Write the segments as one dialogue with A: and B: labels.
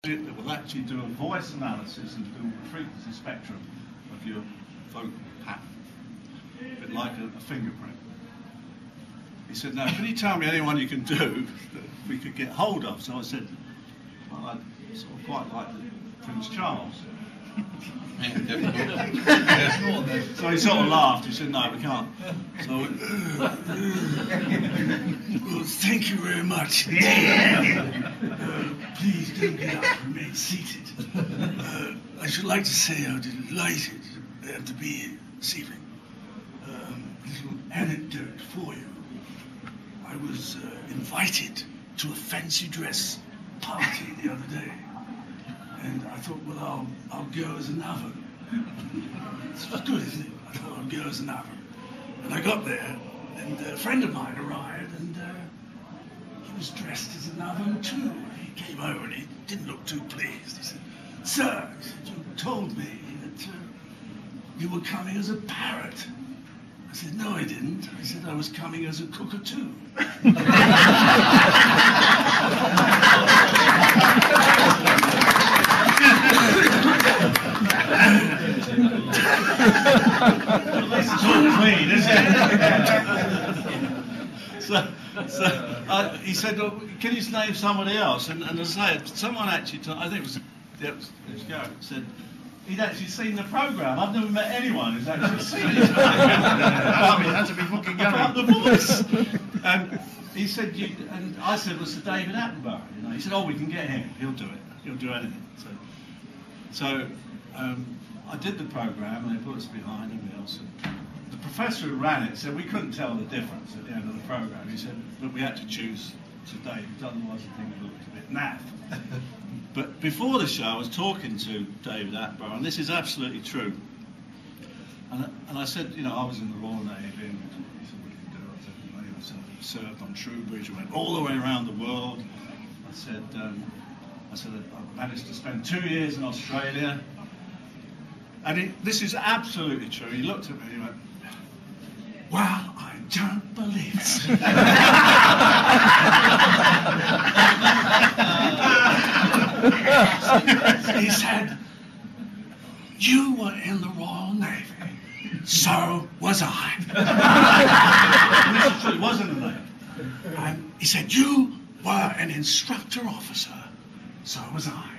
A: that will actually do a voice analysis and do a frequency spectrum of your vocal pattern, a bit like a fingerprint. He said, now, can you tell me anyone you can do that we could get hold of? So I said, well, I'd sort of quite like Prince Charles. So he sort of laughed. He said, no, we can't. So I went, well, thank you very much. Please don't get up, remain seated. I should like to say how delighted I am to be here this evening. A little anecdote for you. I was invited to a fancy dress party the other day. And I thought, well, I'll go as an oven. It's good, isn't it? I thought I'll go as an oven. And I got there, and a friend of mine arrived, and he was dressed as an oven too. He came over and he didn't look too pleased. He said, sir, he said, you told me that you were coming as a parrot. I said, no, I didn't. I said I was coming as a cockatoo. It's all clean, isn't it? So he said, well, can you name somebody else? And as I said, someone actually, I think it was Garrett, said, he'd actually seen the programme. I've never met anyone who's actually seen it.
B: Had to be fucking
A: about the voice. And he said, and I said, well, Sir David Attenborough. You know, he said, oh, we can get him. He'll do it. He'll do anything. So I did the programme, and they put us behind everything else. And the professor who ran it said we couldn't tell the difference at the end of the programme. He said, but we had to choose Sir David, otherwise I think it looked a bit naff. But before the show, I was talking to David Attenborough, and this is absolutely true. And I said, you know, I was in the Royal Navy, and he said, what did you do? I said, I served on Troubridge, I went all the way around the world. I said, I managed to spend 2 years in Australia. And this is absolutely true. He looked at me and he went, well, I don't believe it. He said, you were in the Royal Navy, so was I. And this is true, he was in the Navy. And he said, you were an instructor officer, so was I.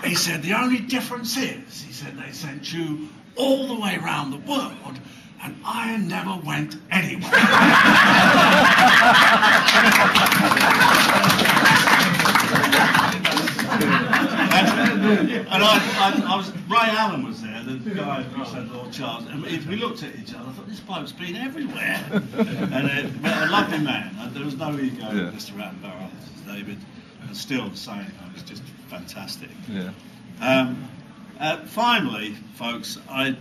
A: He said, the only difference is, he said, they sent you all the way around the world, and I never went anywhere. And I was, Ray Allen was there, the guy who said Lord Charles, and we looked at each other, I thought, this bloke's been everywhere. And a lovely man, there was no ego with Mr. Attenborough, David, and still the same, it was just fantastic. Yeah. Finally, folks, I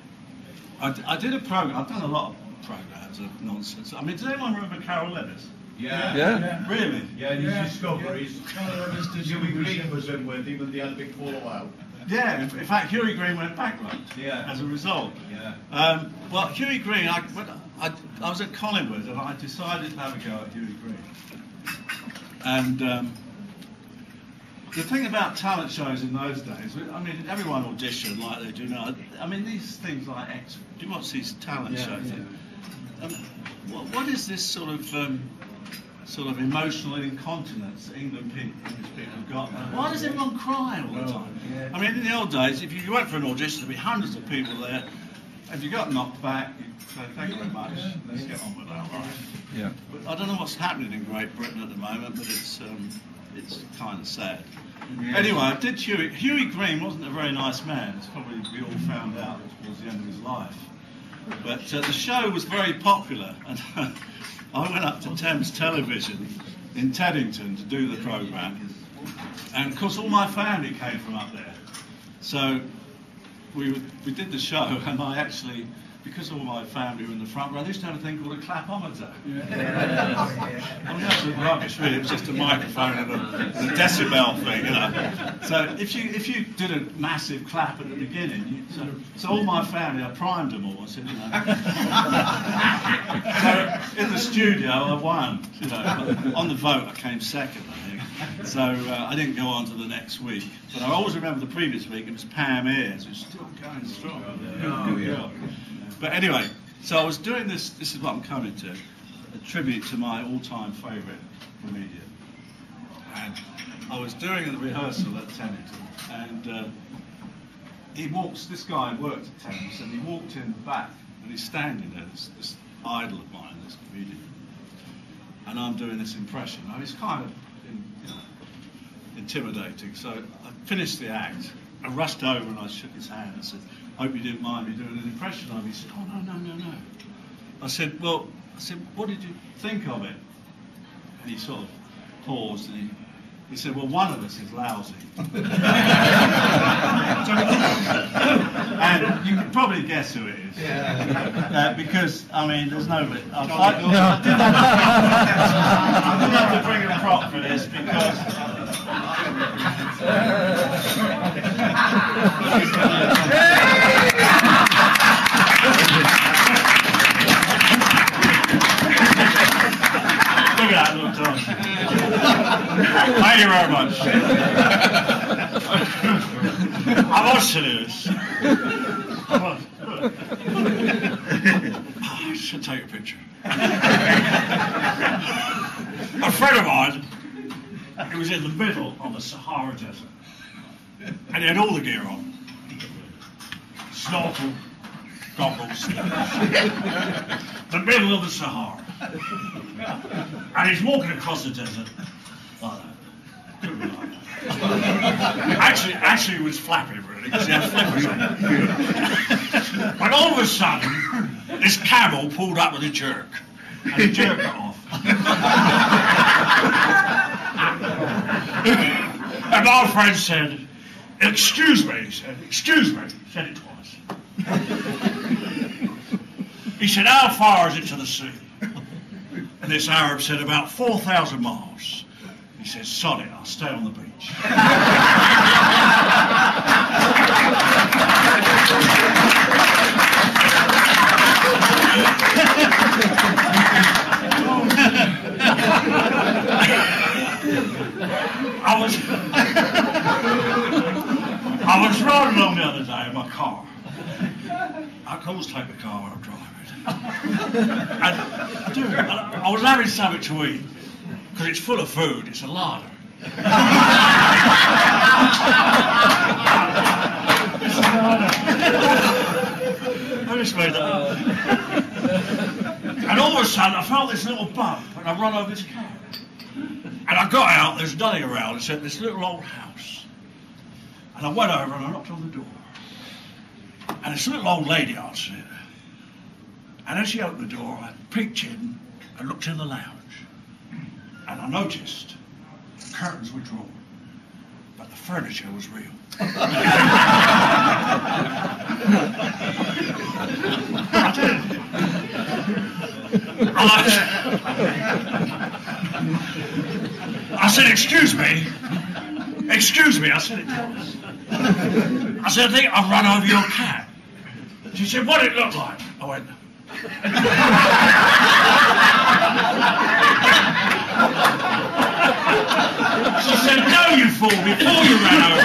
A: did a program, I've done a lot of programs of nonsense. I mean, does anyone remember Carol Levis?
C: Yeah.
A: Really?
C: Yeah, his discoveries. Huey Green was in with him and they had a big fallout.
A: Yeah, in fact, Huey Green went bankrupt as a result. Yeah. Well, Huey Green, I was at Collingwood and I decided to have a go at Huey Green. And the thing about talent shows in those days, I mean, everyone auditioned like they do now. I mean, these things like do you watch these talent shows? Yeah. What is this sort of emotional incontinence that English people have got? Why does everyone cry all the time? Yeah. I mean, in the old days, if you went for an audition, there'd be hundreds of people there. If you got knocked back, you'd say, thank you very much, let's get on with our life. Yeah. But I don't know what's happening in Great Britain at the moment, but it's kind of sad. Yeah. Anyway, I did Huey Green wasn't a very nice man. It's probably we all found out towards the end of his life. But the show was very popular, and I went up to Thames Television in Teddington to do the programme, and of course all my family came from up there. So we did the show, and I actually, because all my family were in the front row, they used to have a thing called a clapometer. I mean, that's rubbish, really. It was just a microphone and a decibel thing, you know. So if you did a massive clap at the beginning, so all my family, I primed them all. I said, you know. So in the studio, I won. You know, on the vote, I came second, I think. So I didn't go on to the next week. But I always remember the previous week, it was Pam Ayres, who's still going strong. Good girl. But anyway, so I was doing this is what I'm coming to, a tribute to my all-time favourite comedian. And I was doing a rehearsal at Tennington, and this guy worked at Thames, and he walked in the back, and he's standing there, this idol of mine, this comedian, and I'm doing this impression. Now, it's kind of intimidating, so I finished the act, I rushed over and I shook his hand and said, "Hope you didn't mind me doing an impression of him." He said, "Oh, no. I said, "What did you think of it?" And he sort of paused, and he said, "Well, one of us is lousy." And you can probably guess who it is. Because, I mean, there's no... I didn't have to bring a prop for this because... Look at that little dog. Thank you very much. I was serious. I should take a picture. A friend of mine, he was in the middle of the Sahara Desert, and he had all the gear on. Snorkel, goggles. The middle of the Sahara. And he's walking across the desert like that. Couldn't be like that. Actually, he was flapping really, because he had flippers on. But all of a sudden, this camel pulled up with a jerk, and he jerked it off. And my friend said, "Excuse me," he said, "excuse me," he said it twice. He said, "How far is it to the sea?" And this Arab said, "About 4,000 miles. He said, "Sod it, I'll stay on the beach." I was riding along the other day in my car. I can always take the car when I'm driving. And I was having something to eat, because it's full of food, it's a larder. I just made that up. And all of a sudden I felt this little bump, and I run over this car. And I got out, there's nothing around, except this little old house. And I went over and I knocked on the door. And this little old lady answered it. And as she opened the door, I peeked in and looked in the lounge. And I noticed the curtains were drawn, but the furniture was real. I did. I said, "Excuse me." "Excuse me," I said it twice. I said, "I think I've run over your cat." She said, "What did it look like?" I went, she said, "No, you fool, before you ran over."